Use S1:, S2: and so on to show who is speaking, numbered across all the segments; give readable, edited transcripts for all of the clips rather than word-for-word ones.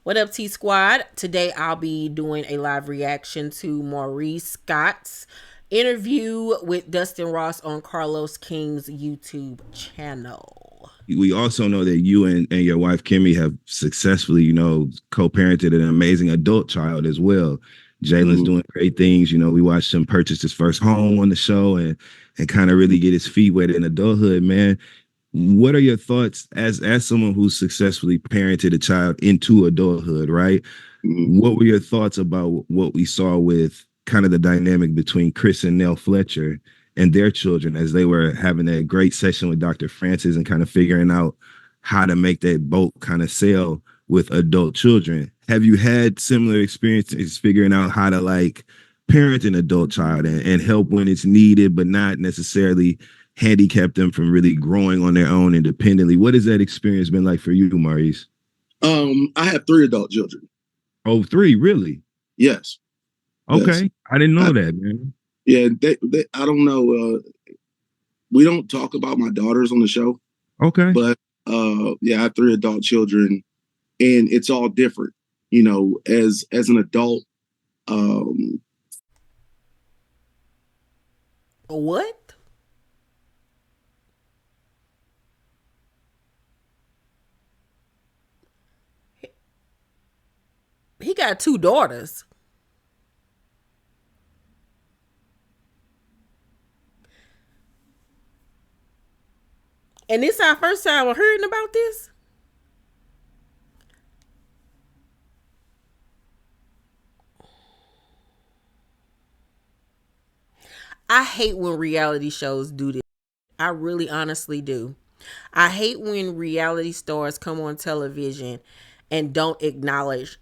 S1: What up, T Squad? Today I'll be doing a live reaction to Maurice Scott's interview with Dustin Ross on Carlos King's YouTube channel.
S2: We also know that you and your wife Kimmy have successfully, co-parented an amazing adult child as well. Jalen's
S3: Mhm.
S2: doing great things. We watched him purchase his first home on the show and kind of really get his feet wet in adulthood, man. What are your thoughts as someone who's successfully parented a child into adulthood, right?
S3: Mhm.
S2: What were your thoughts about what we saw with kind of the dynamic between Chris and Nell Fletcher and their children as they were having that great session with Dr. Francis and kind of figuring out how to make that boat kind of sail with adult children? Have you had similar experiences figuring out how to parent an adult child and help when it's needed, but not necessarily handicap them from really growing on their own independently? What has that experience been like for you, Maurice?
S3: I have three adult children.
S2: Oh, three, really?
S3: Yes. Yes.
S2: Okay. I didn't
S3: I,
S2: know that, man.
S3: yeah. I don't know. We don't talk about my daughters on the show,
S2: Okay.
S3: but yeah, I have three adult children, and it's all different. As an adult,
S1: What? He got two daughters. And this our first time we're hearing about this? I hate when reality shows do this. I really honestly do. I hate when reality stars come on television and don't acknowledge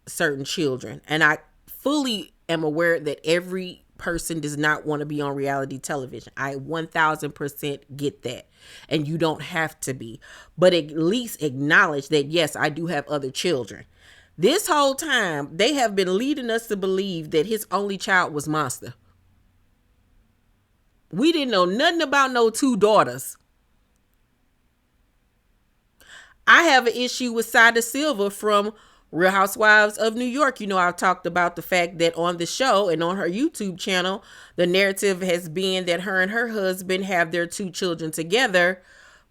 S1: certain children. And I fully am aware that every person does not want to be on reality television. I 1000% get that. And you don't have to be. But at least acknowledge that, yes, I do have other children. This whole time, they have been leading us to believe that his only child was Monster. We didn't know nothing about no two daughters. I have an issue with Sada Silva from Real Housewives of New York. I've talked about the fact that on the show and on her YouTube channel, the narrative has been that her and her husband have their two children together,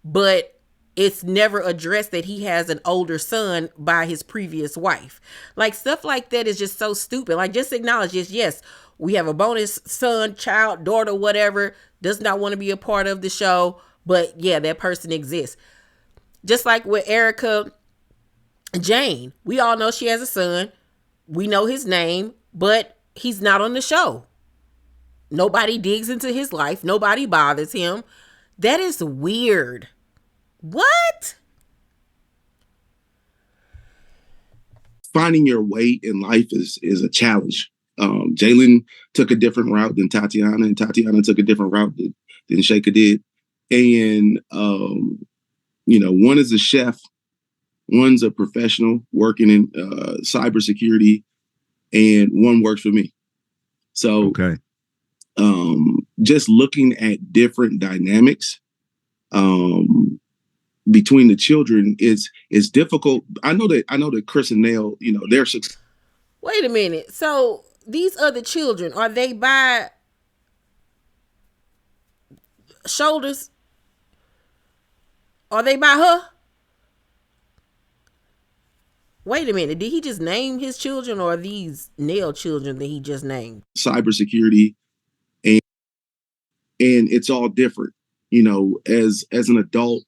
S1: but it's never addressed that he has an older son by his previous wife. Like, stuff like that is just so stupid. Like, just acknowledge this. Yes, we have a bonus son, child, daughter, whatever, does not want to be a part of the show, but yeah, that person exists. Just like with Erica Jane, we all know she has a son. We know his name, but he's not on the show. Nobody digs into his life. Nobody bothers him. That is weird. What?
S3: finding your way in life is a challenge. Jalen took a different route than Tatiana, and Tatiana took a different route than Sheikah did. And one is a chef, one's a professional working in cybersecurity, and one works for me. So,
S2: Okay.
S3: just looking at different dynamics between the children is difficult. I know that Chris and Nell, they're successful.
S1: Wait a minute. So these other children, are they by shoulders? Are they by her? Wait a minute. Did he just name his children, or are these Nell children that he just named?
S3: Cybersecurity, and it's all different. As an adult,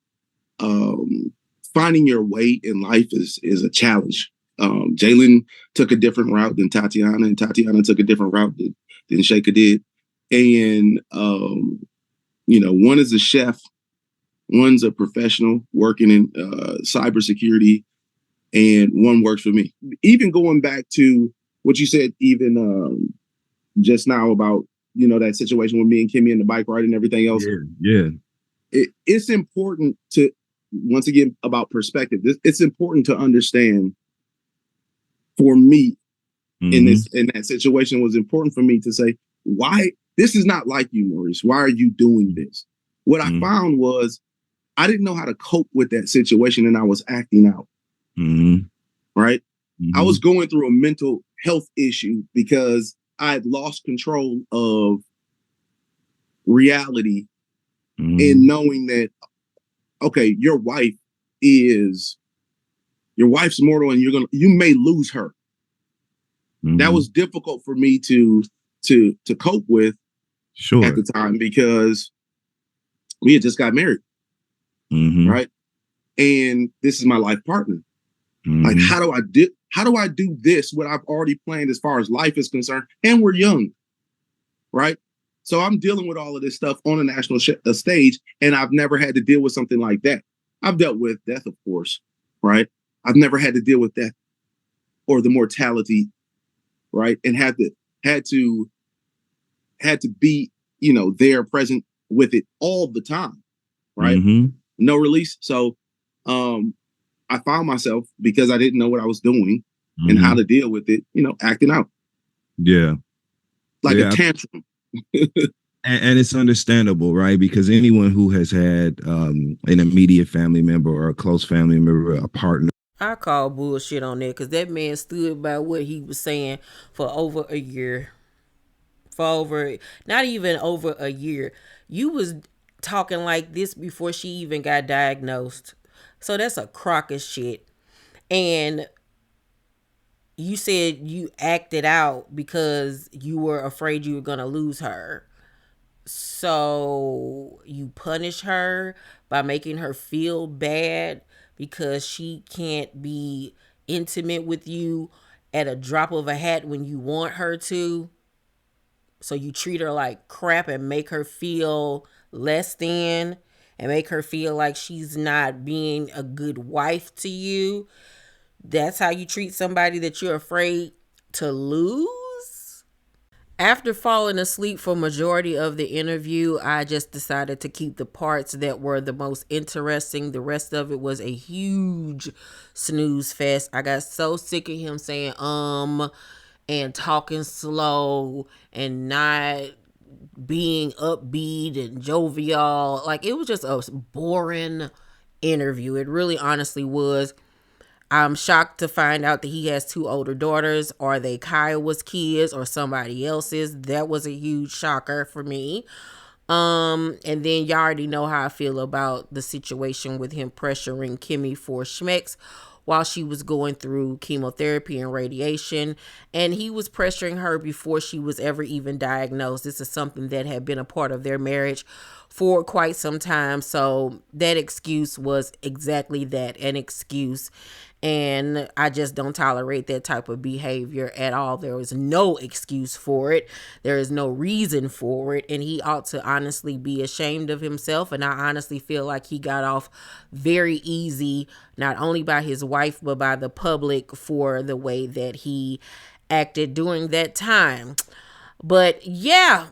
S3: finding your way in life is a challenge. Jalen took a different route than Tatiana, and Tatiana took a different route than Sheikah did. And one is a chef, one's a professional working in cybersecurity, and one works for me. Even going back to what you said, even just now about that situation with me and Kimmy and the bike ride and everything else.
S2: Yeah.
S3: It's important to, once again, about perspective. It's important to understand. For me, in that situation, it was important for me to say, why this is not like you, Maurice. Why are you doing this? What I found was I didn't know how to cope with that situation, and I was acting out. Right. I was going through a mental health issue because I had lost control of reality in knowing that, okay, your wife's mortal and you may lose her. That was difficult for me to cope with at the time because we had just got married. Right. And this is my life partner. Like, how do I do this, what I've already planned as far as life is concerned? And we're young. Right. So I'm dealing with all of this stuff on a national stage, and I've never had to deal with something like that. I've dealt with death, of course. Right. I've never had to deal with death or the mortality. Right. And had to be, there present with it all the time. Right. No release. So I found myself, because I didn't know what I was doing and how to deal with it, acting out.
S2: Yeah.
S3: Like a tantrum.
S2: And it's understandable, right? Because anyone who has had an immediate family member or a close family member, a partner.
S1: I call bullshit on that, because that man stood by what he was saying for over a year. Not even over a year. You was talking like this before she even got diagnosed. So that's a crock of shit. And you said you acted out because you were afraid you were going to lose her. So you punish her by making her feel bad because she can't be intimate with you at a drop of a hat when you want her to. So you treat her like crap and make her feel less than, and make her feel like she's not being a good wife to you. That's how you treat somebody that you're afraid to lose? After falling asleep for majority of the interview, I just decided to keep the parts that were the most interesting. The rest of it was a huge snooze fest. I got so sick of him saying and talking slow and not being upbeat and jovial. Like, it was just a boring interview. It really honestly was. I'm shocked to find out that he has 2 older daughters. Are they Kiowa's kids or somebody else's? That was a huge shocker for me. And then y'all already know how I feel about the situation with him pressuring Kimmy for schmecks while she was going through chemotherapy and radiation. And he was pressuring her before she was ever even diagnosed. This is something that had been a part of their marriage for quite some time. So that excuse was exactly that, an excuse. And I just don't tolerate that type of behavior at all. There is no excuse for it. There is no reason for it. And he ought to honestly be ashamed of himself. And I honestly feel like he got off very easy, not only by his wife, but by the public for the way that he acted during that time. But yeah,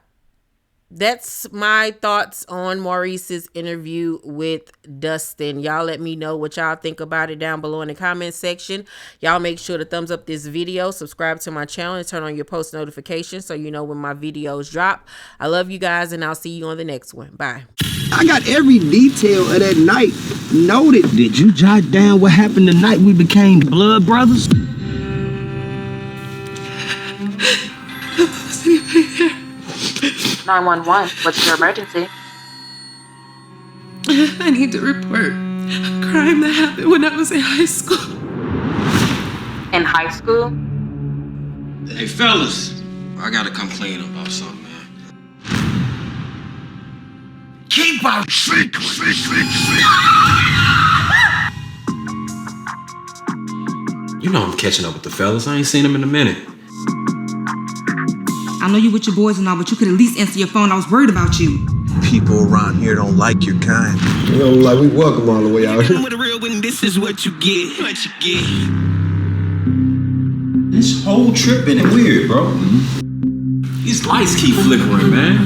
S1: that's my thoughts on Maurice's interview with Dustin. Y'all let me know what y'all think about it down below in the comment section. Y'all make sure to thumbs up this video, subscribe to my channel, and turn on your post notifications so you know when my videos drop. I love you guys, and I'll see you on the next one. Bye.
S4: I got every detail of that night noted. Did you jot down what happened the night we became blood brothers?
S5: 911, what's your emergency?
S6: I need to report a crime that happened when I was in high school.
S5: In high school?
S7: Hey fellas, I gotta come clean about something, man.
S4: Keep our secret.
S7: You know I'm catching up with the fellas. I ain't seen them in a minute.
S6: I know you with your boys and all, but you could at least answer your phone. I was worried about you.
S8: People around here don't like your kind.
S9: You know, like we welcome all the way out here.
S4: With a real one, this is what you get. What you get.
S7: This whole trip been weird, bro. These lights keep flickering, man.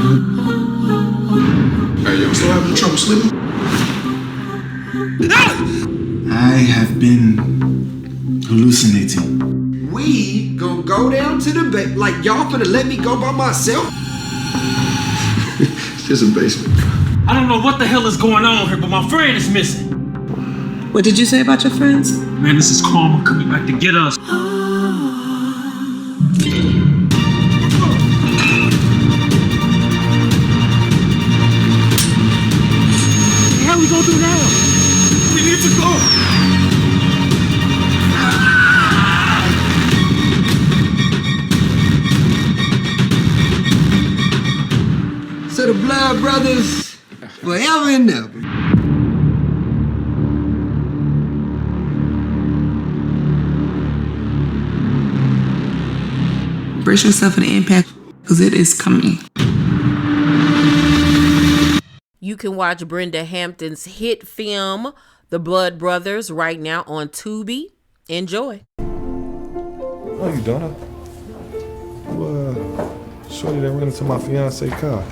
S8: Hey, y'all still having trouble sleeping?
S9: I have been hallucinating.
S4: We gonna go down to the bed. Like, y'all finna let me go by myself?
S9: It's just a basement.
S7: I don't know what the hell is going on here, but my friend is missing.
S6: What did you say about your friends?
S7: Man, this is karma coming back to get us.
S4: brothers forever and ever.
S6: Brace yourself for the impact, because it is coming.
S1: You can watch Brenda Hampton's hit film, The Blood Brothers, right now on Tubi. Enjoy.
S9: How you doing? Shorty that ran into my fiance car.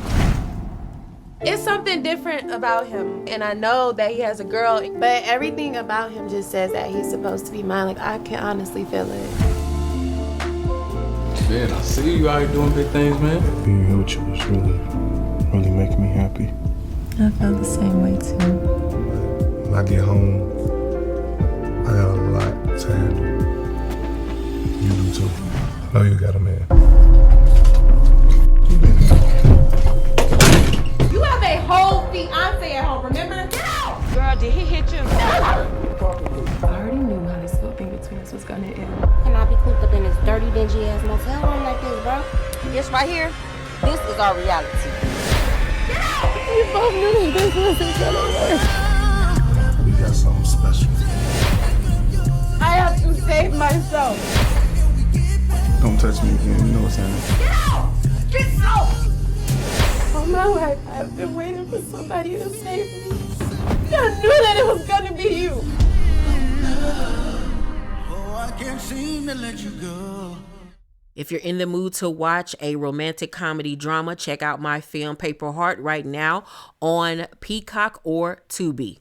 S10: It's something different about him, and I know that he has a girl, but everything about him just says that he's supposed to be mine. Like, I can honestly feel it.
S11: Man, I see you out here doing big things, man.
S9: Being here with you was really making me happy.
S10: I felt the same way, too.
S9: When I get home, I got a lot to handle. You do too. I know you got a man.
S10: You have a whole fiance at home, remember?
S5: Girl, did he hit you?
S10: I already knew how this little thing between us was gonna end.
S12: Can I be cooped up in this dirty, dingy ass motel room like this, bro? This right here, this is our reality.
S10: We both knew that this wasn't gonna work.
S9: We got something special.
S10: I have to save myself.
S9: Don't touch me again, you know what's happening.
S10: Get out! All my life, I've been waiting for somebody to save me. I knew that it was gonna be you.
S8: Oh, I can't seem to let you go.
S1: If you're in the mood to watch a romantic comedy drama, check out my film Paper Heart right now on Peacock or Tubi.